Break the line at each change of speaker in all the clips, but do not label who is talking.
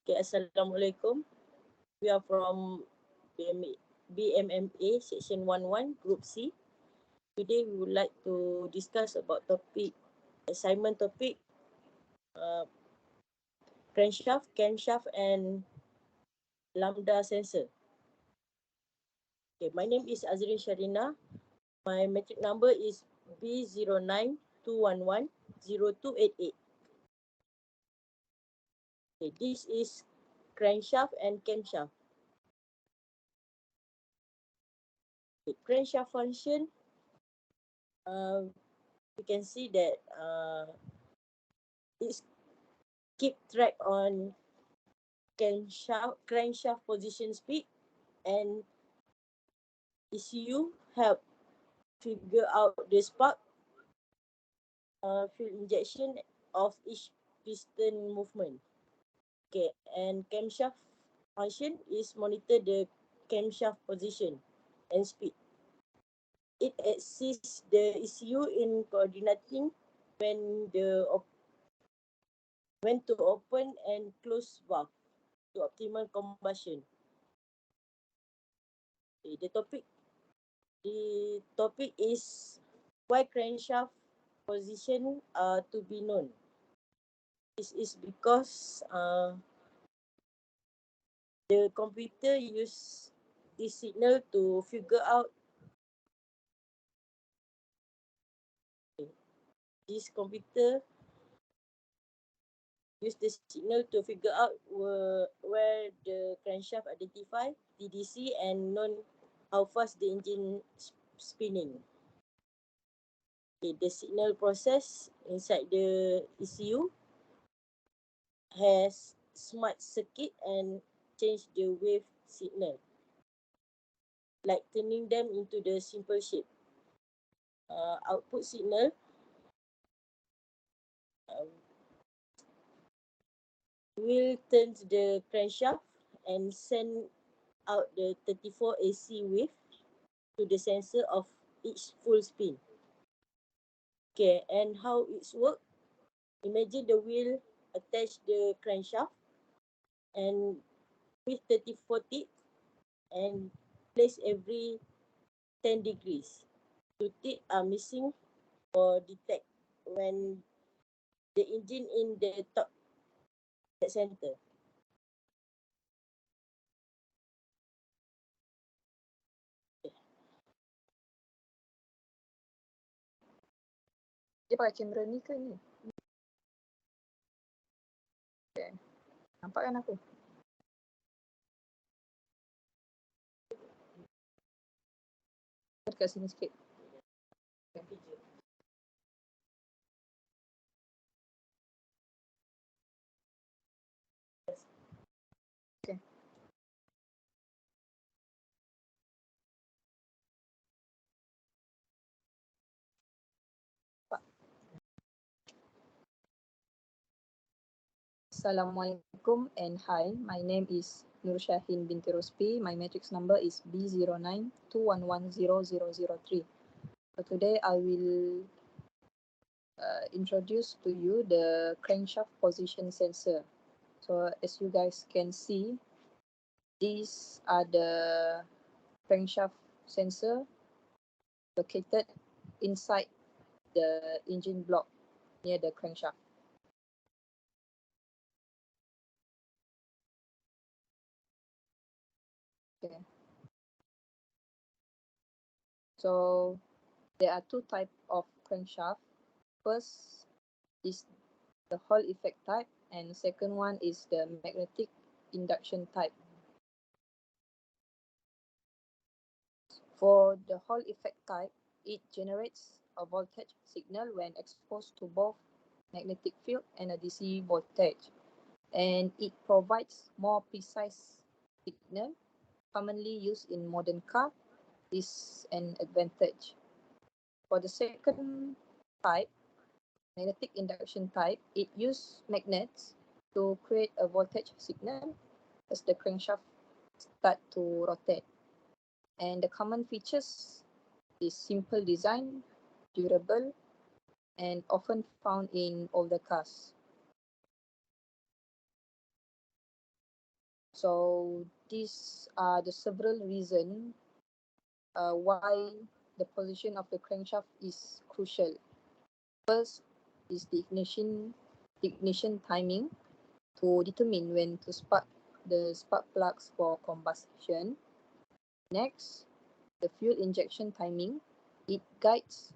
Okay, Assalamualaikum. We are from BMMA Section 11, Group C. Today we would like to discuss about assignment topic, uh, crankshaft, camshaft and lambda sensor. Okay, my name is AZREEN SHAREENA. My metric number is B0921100288. Okay, this is crankshaft and camshaft. Okay, crankshaft function, you can see that it's keep track on crankshaft position speed, and ECU help figure out the spark fuel injection of each piston movement. Okay, and camshaft function is monitor the camshaft position and speed. It assists the ECU in coordinating when when to open and close valve to optimal combustion. Okay, the topic is why crankshaft position to be known. This is because the computer use this signal to figure out this computer use the signal to figure out where the crankshaft identify TDC and known how fast the engine spinning. Okay, the signal process inside the ECU has smart circuit and change the wave signal, like turning them into the simple shape. Output signal will turn the crankshaft and send out the 34 AC wave to the sensor of each full spin. Okay, and how it's work? Imagine the wheel attach the crankshaft and with 34 tip and place every 10 degrees. Two tip are missing or detect when the engine in the top center.
Dia pakai kamera ni ke ni? Okay. Nampak kan aku? Dekat sini sikit. Okay. Okay. Assalamualaikum and hi, my name is SHAHIN binti ROSPI. My matrix number is B0921100003. So today I will introduce to you the crankshaft position sensor. So as you guys can see, these are the crankshaft sensor located inside the engine block near the crankshaft. Okay. So there are two types of crankshaft. First is the Hall effect type, and the second one is the magnetic induction type. For the Hall effect type, it generates a voltage signal when exposed to both magnetic field and a DC voltage, and it provides more precise signal commonly used in modern car. Is an advantage. For the second type, magnetic induction type, it uses magnets to create a voltage signal as the crankshaft start to rotate. And the common features is simple design, durable, and often found in older cars. So these are the several reasons why the position of the crankshaft is crucial. First is the ignition timing to determine when to spark the spark plugs for combustion. Next, the fuel injection timing. It guides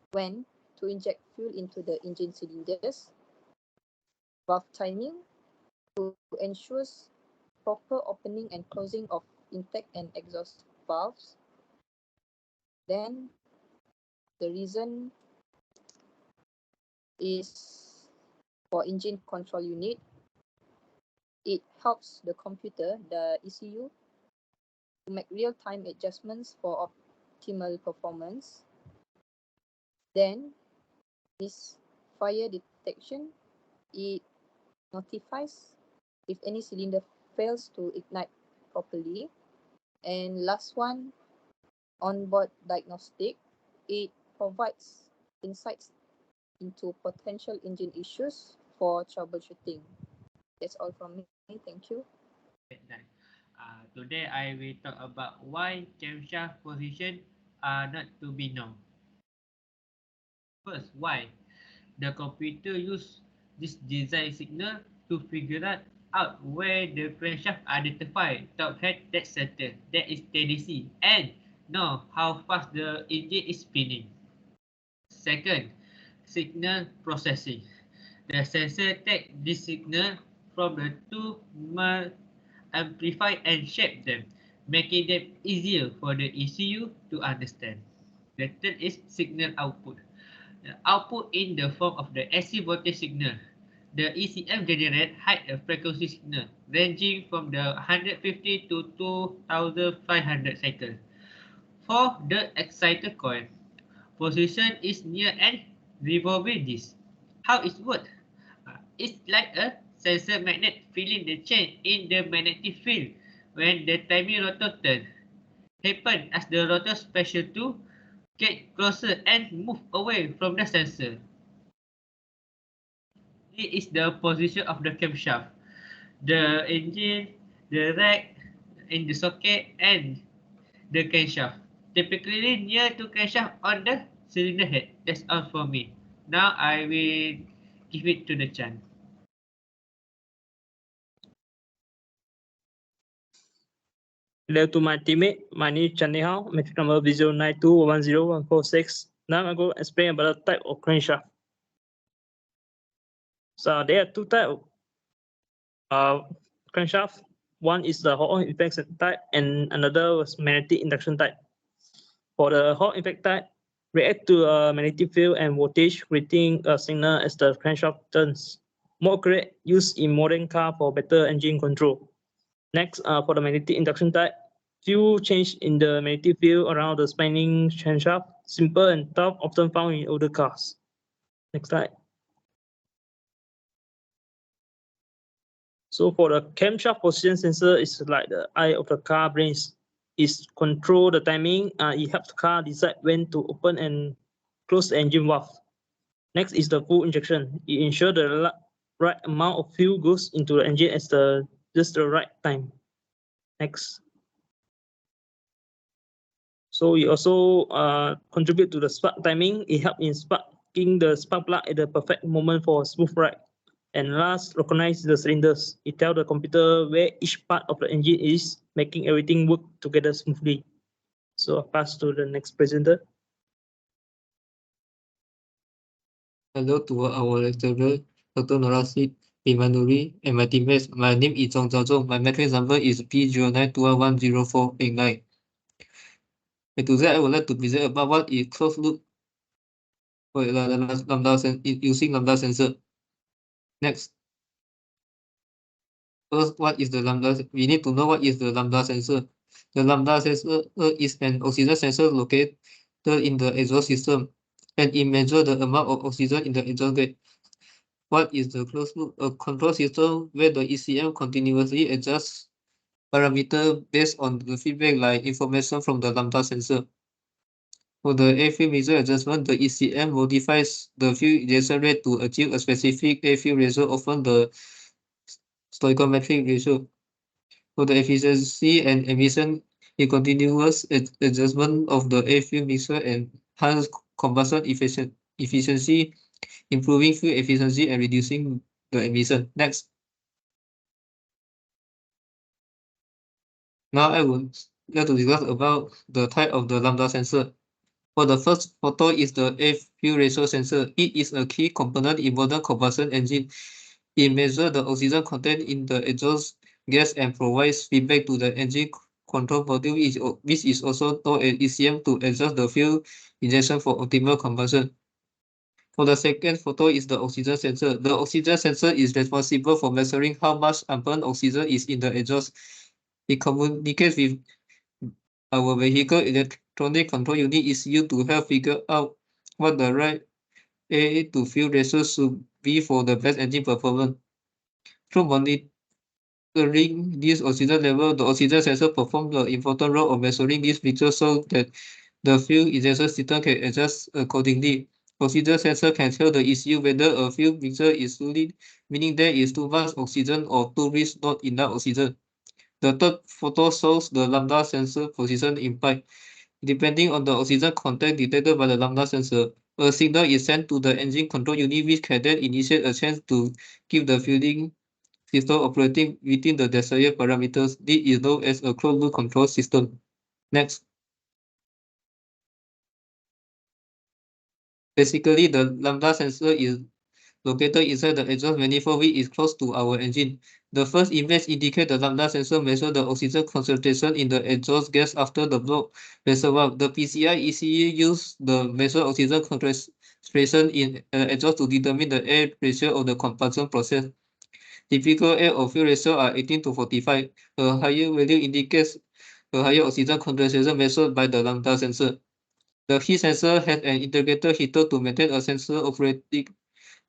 when to inject fuel into the engine cylinders. Valve timing to ensure proper opening and closing of intake and exhaust valves. Then the reason is for engine control unit. It helps the computer, the ECU, to make real-time adjustments for optimal performance. Then is fire detection. It notifies if any cylinder fails to ignite properly. And last one, onboard diagnostic. It provides insights into potential engine issues for troubleshooting. That's all from me. Thank you.
Today I will talk about why camshaft position are not to be known. First, why? The computer use this design signal to figure out where the crankshaft identify top head dead center, that is TDC, and know how fast the engine is spinning. Second, signal processing. The sensor take this signal from the two amplify and shape them, making them easier for the ECU to understand. The third is signal output. The output in the form of the AC voltage signal. The ECM generate high frequency signal ranging from the 150 to 2500 cycles. For the exciter coil, position is near an revolving disc. How it works? It's like a sensor magnet feeling the change in the magnetic field when the timing rotor turns. Happen as the rotor special to get closer and move away from the sensor. This is the position of the camshaft. The engine, the rack, in the socket, and the crankshaft. Typically near to crankshaft on the cylinder head. That's all for me. Now I will give it to the Chan.
Hello to my teammate. My name is Chan Hao, metric number B09210146. Now I'm going to explain about the type of crankshaft. So there are two types of crankshaft. One is the Hall effect type and another was magnetic induction type. For the Hall effect type, react to a magnetic field and voltage, creating a signal as the crankshaft turns. More accurate, used in modern car for better engine control. Next, for the magnetic induction type, few change in the magnetic field around the spinning crankshaft, simple and tough, often found in older cars. Next slide. So for the camshaft position sensor, it's like the eye of the car brains. It control the timing. It helps the car decide when to open and close the engine valve. Next is the fuel injection. It ensures the right amount of fuel goes into the engine at just the right time. Next. So it also contribute to the spark timing. It helps in sparking the spark plug at the perfect moment for a smooth ride. And last, recognize the cylinders. It tells the computer where each part of the engine is, making everything work together smoothly. So I'll pass to the next presenter.
Hello to our lecturer, Dr. Norasid Bimanuri, and my teammates. My name is Zhao. My matrix number is P09211049. And today I would like to present about what is closed loop for using lambda sensor. Next. First, what is the lambda? We need to know what is the lambda sensor. The lambda sensor is an oxygen sensor located in the exhaust system, and it measures the amount of oxygen in the exhaust gas. What is the closed loop? A control system where the ECM continuously adjusts parameter based on the feedback like information from the lambda sensor. For the airfield measure adjustment, the ECM modifies the fuel injection rate to achieve a specific airfield ratio, often the stoichiometric ratio. For the efficiency and emission, a continuous adjustment of the air fuel mixture enhance combustion efficiency, improving fuel efficiency and reducing the emission. Next. Now I would like to discuss about the type of the lambda sensor. For the first photo is the air fuel ratio sensor. It is a key component in modern combustion engine. It measures the oxygen content in the exhaust gas and provides feedback to the engine control module, which is also known as ECM, to adjust the fuel injection for optimal combustion. For the second photo is the oxygen sensor. The oxygen sensor is responsible for measuring how much unburned oxygen is in the exhaust. It communicates with our vehicle electronic control unit ECU to help figure out what the right air to fuel ratio should be for the best engine performance. Through monitoring this oxygen level, the oxygen sensor performs the important role of measuring this picture so that the fuel injection system can adjust accordingly. Oxygen sensor can tell the ECU whether a fuel mixture is fully, meaning there is too much oxygen, or too rich, not enough oxygen. The third photo shows the lambda sensor position in pipe. Depending on the oxygen content detected by the lambda sensor, a signal is sent to the engine control unit, which can then initiate a change to keep the fueling system operating within the desired parameters. This is known as a closed-loop control system. Next. Basically, the lambda sensor is located inside the exhaust manifold, which is close to our engine. The first image indicates the lambda sensor measures the oxygen concentration in the exhaust gas after the block reservoir. The PCI ECU use the measure oxygen concentration in exhaust to determine the air ratio of the combustion process. Typical air or fuel ratio are 18 to 45. A higher value indicates a higher oxygen concentration measured by the lambda sensor. The heat sensor has an integrated heater to maintain a sensor operating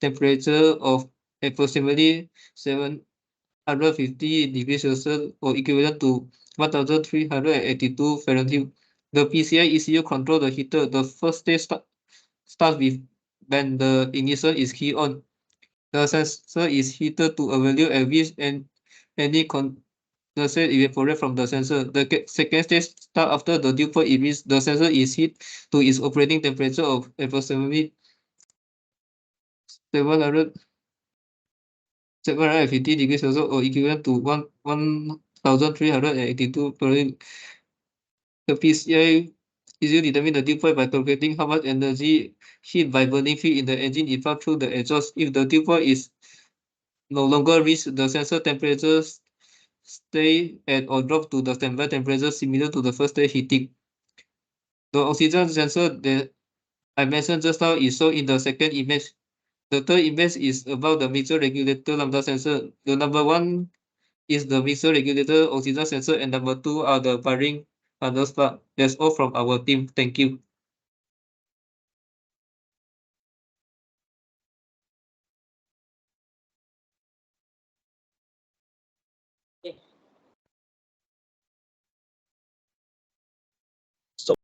temperature of approximately 750 degrees Celsius, or equivalent to 1382 Fahrenheit. The PCI ECU control the heater. The first stage starts with when the ignition is keyed on. The sensor is heated to a value at which any condensate evaporates from the sensor. The second stage starts after the dew point is reached. The sensor is heated to its operating temperature of approximately 750 degrees Celsius, or equivalent to 1382 Fahrenheit. The PCI easily determine the dew point by calculating how much energy heat by burning fuel in the engine is passed through the exhaust. If the dew point is no longer reached, the sensor temperatures stay at or drop to the standby temperature similar to the first stage heating. The oxygen sensor that I mentioned just now is shown in the second image. The third image is about the mixture regulator lambda sensor. The number one is the mixture regulator oxygen sensor, and number two are the firing harness plug. That's all from our team. Thank you.